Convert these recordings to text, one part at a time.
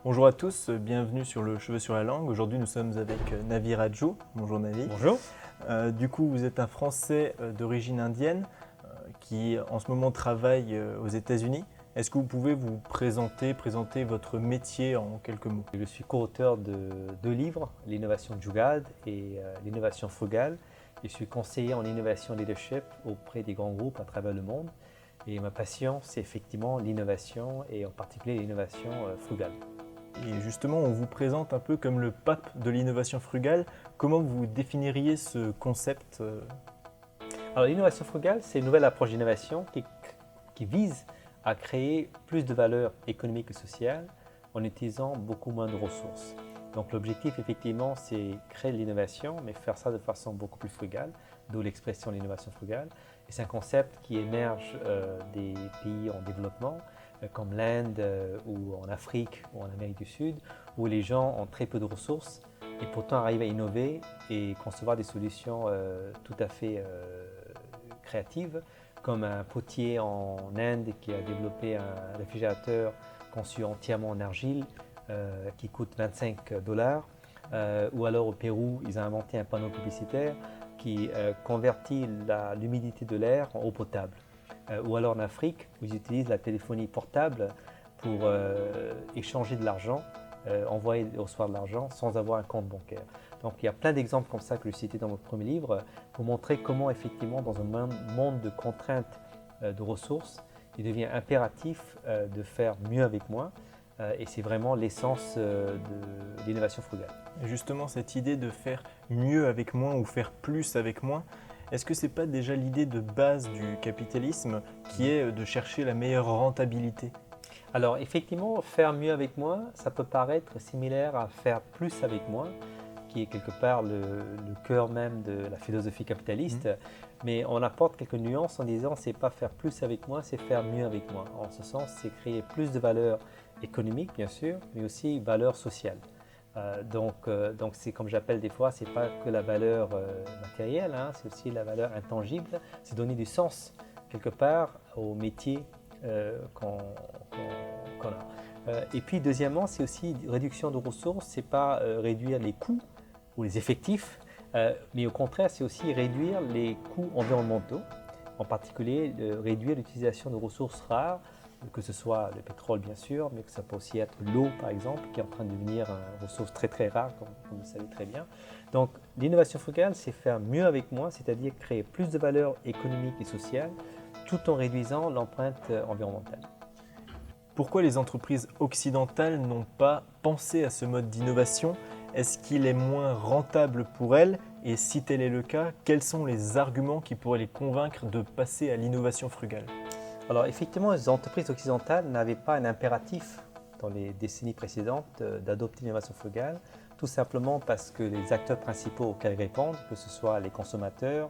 Bonjour à tous, bienvenue sur le Cheveu sur la langue. Aujourd'hui, nous sommes avec Navi Raju. Bonjour Navi. Bonjour. Du coup, vous êtes un Français d'origine indienne qui en ce moment travaille aux États-Unis. Est-ce que vous pouvez vous présenter votre métier en quelques mots? Je suis co-auteur de deux livres, L'innovation Jugaad et L'innovation frugale. Je suis conseiller en innovation leadership auprès des grands groupes à travers le monde. Et ma passion, c'est effectivement l'innovation et en particulier l'innovation frugale. Et justement, on vous présente un peu comme le pape de l'innovation frugale. Comment vous définiriez ce concept? Alors l'innovation frugale, c'est une nouvelle approche d'innovation qui vise à créer plus de valeur économique et sociale en utilisant beaucoup moins de ressources. Donc l'objectif, effectivement, c'est créer de l'innovation, mais faire ça de façon beaucoup plus frugale, d'où l'expression l'innovation frugale. Et c'est un concept qui émerge des pays en développement, comme l'Inde ou en Afrique ou en Amérique du Sud, où les gens ont très peu de ressources et pourtant arrivent à innover et concevoir des solutions tout à fait créatives, comme un potier en Inde qui a développé un réfrigérateur conçu entièrement en argile qui coûte 25 $, ou alors au Pérou, ils ont inventé un panneau publicitaire qui convertit l'humidité de l'air en eau potable. Ou alors en Afrique, où ils utilisent la téléphonie portable pour échanger de l'argent, envoyer et recevoir de l'argent sans avoir un compte bancaire. Donc il y a plein d'exemples comme ça que je citais dans mon premier livre pour montrer comment effectivement dans un monde de contraintes de ressources, il devient impératif de faire mieux avec moins. Et c'est vraiment l'essence de l'innovation frugale. Et justement, cette idée de faire mieux avec moins ou faire plus avec moins, est-ce que ce n'est pas déjà l'idée de base du capitalisme qui est de chercher la meilleure rentabilité? Alors effectivement, faire mieux avec moins, ça peut paraître similaire à faire plus avec moins, qui est quelque part le cœur même de la philosophie capitaliste, mais on apporte quelques nuances en disant c'est pas faire plus avec moins, c'est faire mieux avec moins. En ce sens, c'est créer plus de valeur économique bien sûr, mais aussi valeur sociale. Donc c'est comme j'appelle des fois, c'est pas que la valeur matérielle, hein, c'est aussi la valeur intangible, c'est donner du sens quelque part au métier qu'on a. Et puis deuxièmement, c'est aussi réduction de ressources, c'est pas réduire les coûts ou les effectifs, mais au contraire, c'est aussi réduire les coûts environnementaux, en particulier réduire l'utilisation de ressources rares, que ce soit le pétrole bien sûr, mais que ça peut aussi être l'eau par exemple, qui est en train de devenir une ressource très très rare, comme vous le savez très bien. Donc l'innovation frugale, c'est faire mieux avec moins, c'est-à-dire créer plus de valeur économique et sociale, tout en réduisant l'empreinte environnementale. Pourquoi les entreprises occidentales n'ont pas pensé à ce mode d'innovation? Est-ce qu'il est moins rentable pour elles? Et si tel est le cas, quels sont les arguments qui pourraient les convaincre de passer à l'innovation frugale? Alors effectivement, les entreprises occidentales n'avaient pas un impératif dans les décennies précédentes d'adopter l'innovation frugale, tout simplement parce que les acteurs principaux auxquels ils répondent, que ce soit les consommateurs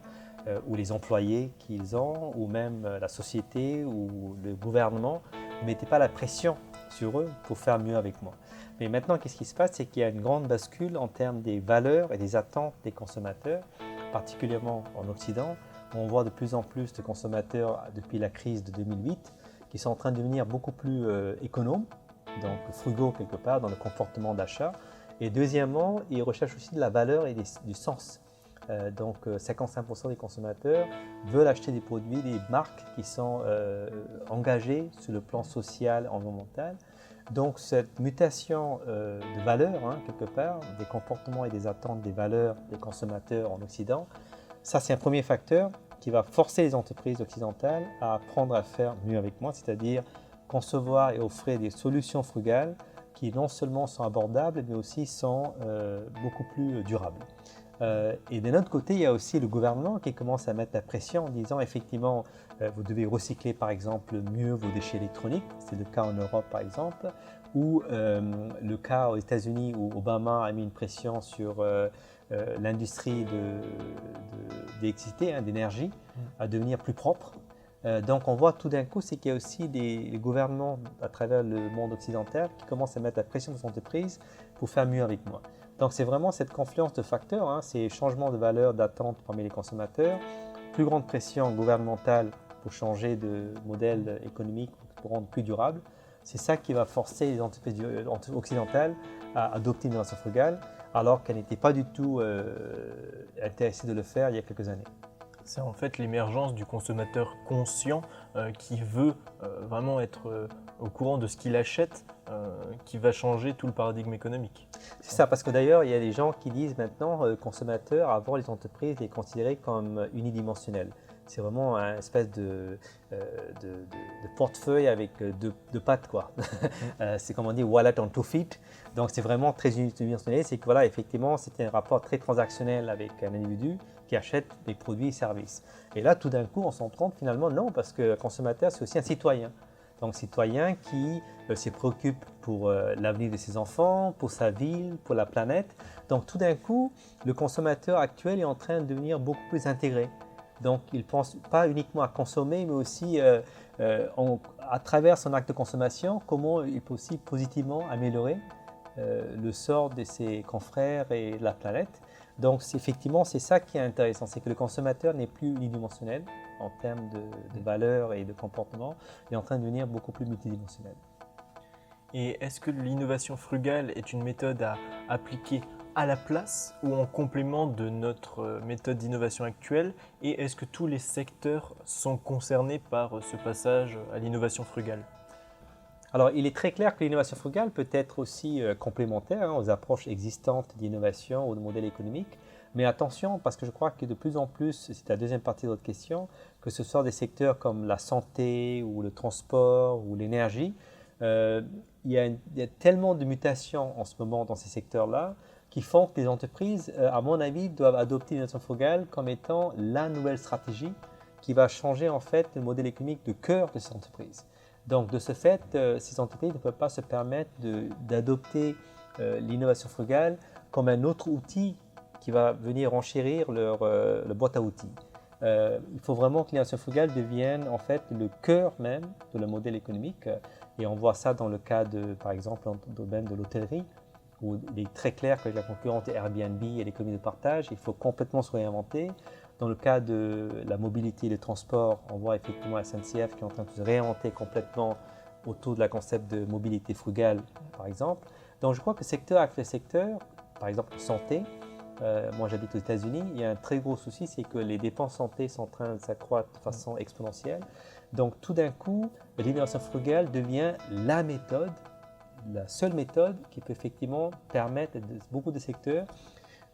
ou les employés qu'ils ont, ou même la société ou le gouvernement, ne mettaient pas la pression sur eux pour faire mieux avec moi. Mais maintenant, qu'est-ce qui se passe? C'est qu'il y a une grande bascule en termes des valeurs et des attentes des consommateurs, particulièrement en Occident. On voit de plus en plus de consommateurs depuis la crise de 2008 qui sont en train de devenir beaucoup plus économes, donc frugaux quelque part dans le comportement d'achat. Et deuxièmement, ils recherchent aussi de la valeur et du sens. Donc 55% des consommateurs veulent acheter des produits, des marques qui sont engagées sur le plan social, environnemental. Donc cette mutation de valeurs, hein, quelque part, des comportements et des attentes des valeurs des consommateurs en Occident, ça c'est un premier facteur qui va forcer les entreprises occidentales à apprendre à faire mieux avec moi, c'est-à-dire concevoir et offrir des solutions frugales qui non seulement sont abordables, mais aussi sont beaucoup plus durables. Et d'un autre côté, il y a aussi le gouvernement qui commence à mettre la pression en disant effectivement, vous devez recycler par exemple mieux vos déchets électroniques, c'est le cas en Europe par exemple, ou le cas aux États-Unis où Obama a mis une pression sur l'industrie d'électricité, hein, d'énergie, à devenir plus propre. Donc on voit tout d'un coup, c'est qu'il y a aussi des gouvernements à travers le monde occidental qui commencent à mettre la pression sur les entreprises pour faire mieux avec moi. Donc c'est vraiment cette confluence de facteurs, hein, ces changements de valeur, d'attente parmi les consommateurs, plus grande pression gouvernementale pour changer de modèle économique pour rendre plus durable, C'est ça qui va forcer les entreprises occidentales à adopter l'innovation frugale, alors qu'elles n'étaient pas du tout intéressées de le faire il y a quelques années. C'est en fait l'émergence du consommateur conscient qui veut vraiment être au courant de ce qu'il achète qui va changer tout le paradigme économique. C'est ça, parce que d'ailleurs, il y a des gens qui disent maintenant consommateurs, avant les entreprises les considéraient comme unidimensionnels. C'est vraiment un espèce de portefeuille avec deux pattes, quoi. C'est comme on dit wallet on two feet. Donc c'est vraiment très unidimensionnel. C'est que voilà, effectivement, c'était un rapport très transactionnel avec un individu qui achète des produits et services. Et là, tout d'un coup, on s'en rend compte finalement non, parce que le consommateur, c'est aussi un citoyen. Donc citoyen qui se préoccupe pour l'avenir de ses enfants, pour sa ville, pour la planète. Donc tout d'un coup, le consommateur actuel est en train de devenir beaucoup plus intégré. Donc il ne pense pas uniquement à consommer, mais aussi à travers son acte de consommation, comment il peut aussi positivement améliorer le sort de ses confrères et de la planète. Donc effectivement, c'est ça qui est intéressant, c'est que le consommateur n'est plus unidimensionnel en termes de valeurs et de comportement, il est en train de devenir beaucoup plus multidimensionnel. Et est-ce que l'innovation frugale est une méthode à appliquer à la place ou en complément de notre méthode d'innovation actuelle? Et est-ce que tous les secteurs sont concernés par ce passage à l'innovation frugale? Alors, il est très clair que l'innovation frugale peut être aussi complémentaire aux approches existantes d'innovation ou de modèle économique. Mais attention, parce que je crois que de plus en plus, c'est la deuxième partie de votre question, que ce soit des secteurs comme la santé ou le transport ou l'énergie, il y a tellement de mutations en ce moment dans ces secteurs-là qui font que les entreprises, à mon avis, doivent adopter l'innovation frugale comme étant la nouvelle stratégie qui va changer en fait le modèle économique de cœur de ces entreprises. Donc de ce fait, ces entreprises ne peuvent pas se permettre d'adopter l'innovation frugale comme un autre outil qui va venir enchérir leur boîte à outils. Il faut vraiment que l'innovation frugale devienne en fait le cœur même de le modèle économique. Et on voit ça dans le cas de, par exemple, dans le domaine de l'hôtellerie, où il est très clair qu'avec la concurrence Airbnb et l'économie de partage, il faut complètement se réinventer. Dans le cas de la mobilité et le transport, on voit effectivement la SNCF qui est en train de se réinventer complètement autour de la concept de mobilité frugale, par exemple. Donc je crois que secteur après secteur, par exemple santé, moi j'habite aux États-Unis, il y a un très gros souci, c'est que les dépenses santé sont en train de s'accroître de façon exponentielle. Donc tout d'un coup, l'innovation frugale devient la méthode, la seule méthode qui peut effectivement permettre à beaucoup de secteurs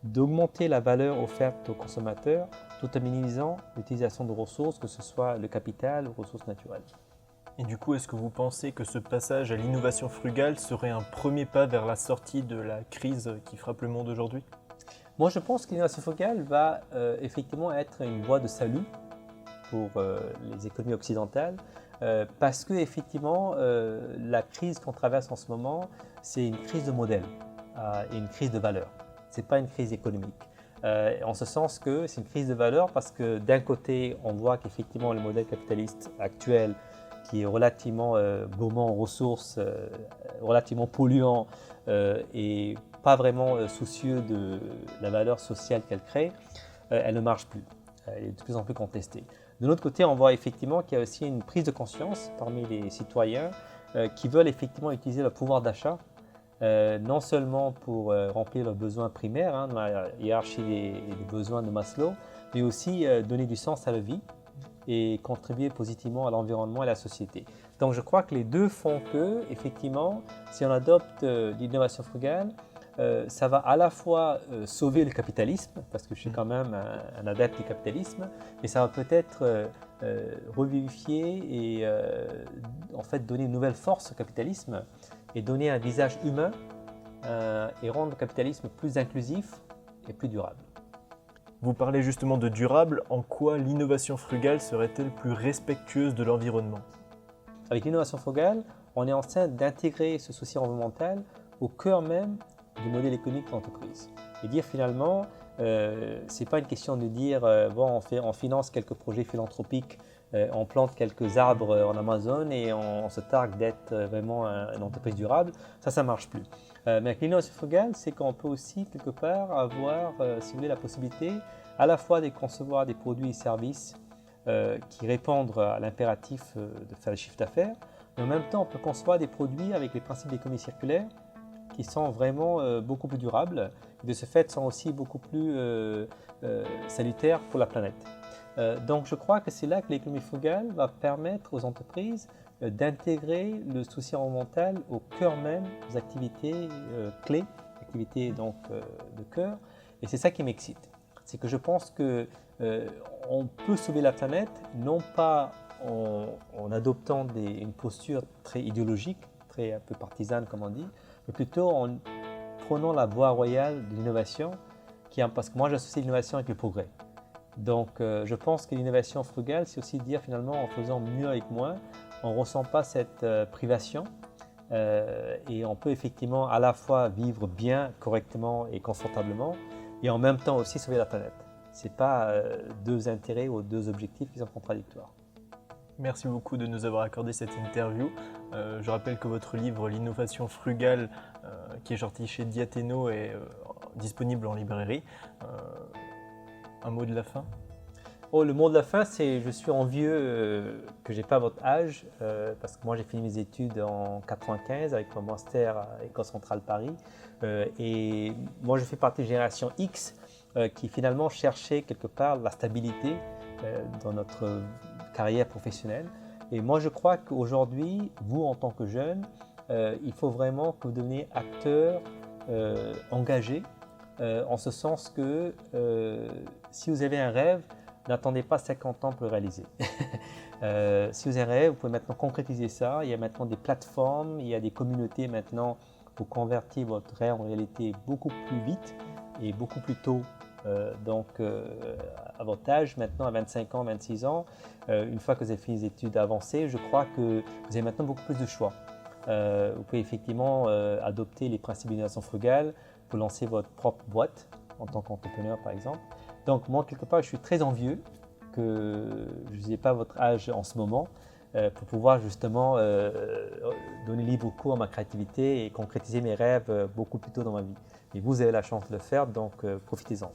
d'augmenter la valeur offerte aux consommateurs tout en minimisant l'utilisation de ressources, que ce soit le capital ou les ressources naturelles. Et du coup, est-ce que vous pensez que ce passage à l'innovation frugale serait un premier pas vers la sortie de la crise qui frappe le monde aujourd'hui? Moi, je pense que l'innovation frugale va effectivement être une voie de salut pour les économies occidentales parce que effectivement, la crise qu'on traverse en ce moment, c'est une crise de modèle et une crise de valeur. Ce n'est pas une crise économique. En ce sens que c'est une crise de valeur parce que d'un côté, on voit qu'effectivement le modèle capitaliste actuel, qui est relativement gourmand en ressources, relativement polluant et pas vraiment soucieux de la valeur sociale qu'elle crée, elle ne marche plus. Elle est de plus en plus contestée. De l'autre côté, on voit effectivement qu'il y a aussi une prise de conscience parmi les citoyens qui veulent effectivement utiliser leur pouvoir d'achat non seulement pour remplir leurs besoins primaires, dans la hiérarchie des besoins de Maslow, mais aussi donner du sens à la vie et contribuer positivement à l'environnement et à la société. Donc je crois que les deux font que, effectivement, si on adopte l'innovation frugale, ça va à la fois sauver le capitalisme, parce que je suis quand même un adepte du capitalisme, mais ça va peut-être revivifier et en fait donner une nouvelle force au capitalisme et donner un visage humain et rendre le capitalisme plus inclusif et plus durable. Vous parlez justement de durable, en quoi l'innovation frugale serait-elle plus respectueuse de l'environnement? Avec l'innovation frugale, on est en train d'intégrer ce souci environnemental au cœur même du modèle économique de l'entreprise. Et dire finalement, ce n'est pas une question de dire bon, on finance quelques projets philanthropiques, on plante quelques arbres en Amazon et on se targue d'être vraiment une entreprise durable. Ça ne marche plus. Mais avec l'innovation frugale, c'est qu'on peut aussi quelque part avoir, si vous voulez, la possibilité à la fois de concevoir des produits et services qui répondent à l'impératif de faire le chiffre d'affaires, Mais en même temps, on peut concevoir des produits avec les principes d'économie circulaire qui sont vraiment beaucoup plus durables et de ce fait sont aussi beaucoup plus salutaires pour la planète. Donc je crois que c'est là que l'économie frugale va permettre aux entreprises d'intégrer le souci environnemental au cœur même des activités clés, activités donc de cœur. Et c'est ça qui m'excite. C'est que je pense qu'on peut sauver la planète, non pas en adoptant une posture très idéologique, très un peu partisane comme on dit, mais plutôt en prenant la voie royale de l'innovation, parce que moi j'associe l'innovation avec le progrès. Donc je pense que l'innovation frugale, c'est aussi dire finalement en faisant mieux avec moins, on ne ressent pas cette privation et on peut effectivement à la fois vivre bien, correctement et confortablement et en même temps aussi sauver la planète. Ce n'est pas deux intérêts ou deux objectifs qui sont contradictoires. Merci beaucoup de nous avoir accordé cette interview. Je rappelle que votre livre L'innovation frugale, qui est sorti chez Diathéno, est disponible en librairie. Un mot de la fin? Le mot de la fin, c'est je suis envieux que je n'ai pas votre âge, parce que moi j'ai fini mes études en 95 avec mon master à École Centrale Paris. Et moi je fais partie de la génération X qui finalement cherchait quelque part la stabilité dans notre carrière professionnelle. Et moi je crois qu'aujourd'hui, vous en tant que jeune, il faut vraiment que vous deveniez acteur engagé, en ce sens que si vous avez un rêve, n'attendez pas 50 ans pour le réaliser. Si vous avez un rêve, vous pouvez maintenant concrétiser ça. Il y a maintenant des plateformes, il y a des communautés maintenant pour convertir votre rêve en réalité beaucoup plus vite et beaucoup plus tôt. À votre âge, maintenant à 25 ans, 26 ans, une fois que vous avez fini les études avancées, je crois que vous avez maintenant beaucoup plus de choix. Vous pouvez effectivement adopter les principes d'innovation frugale pour lancer votre propre boîte en tant qu'entrepreneur par exemple. Donc moi quelque part je suis très envieux que je n'ai pas votre âge en ce moment pour pouvoir justement donner libre cours à ma créativité et concrétiser mes rêves beaucoup plus tôt dans ma vie. Et vous avez la chance de le faire, donc profitez-en.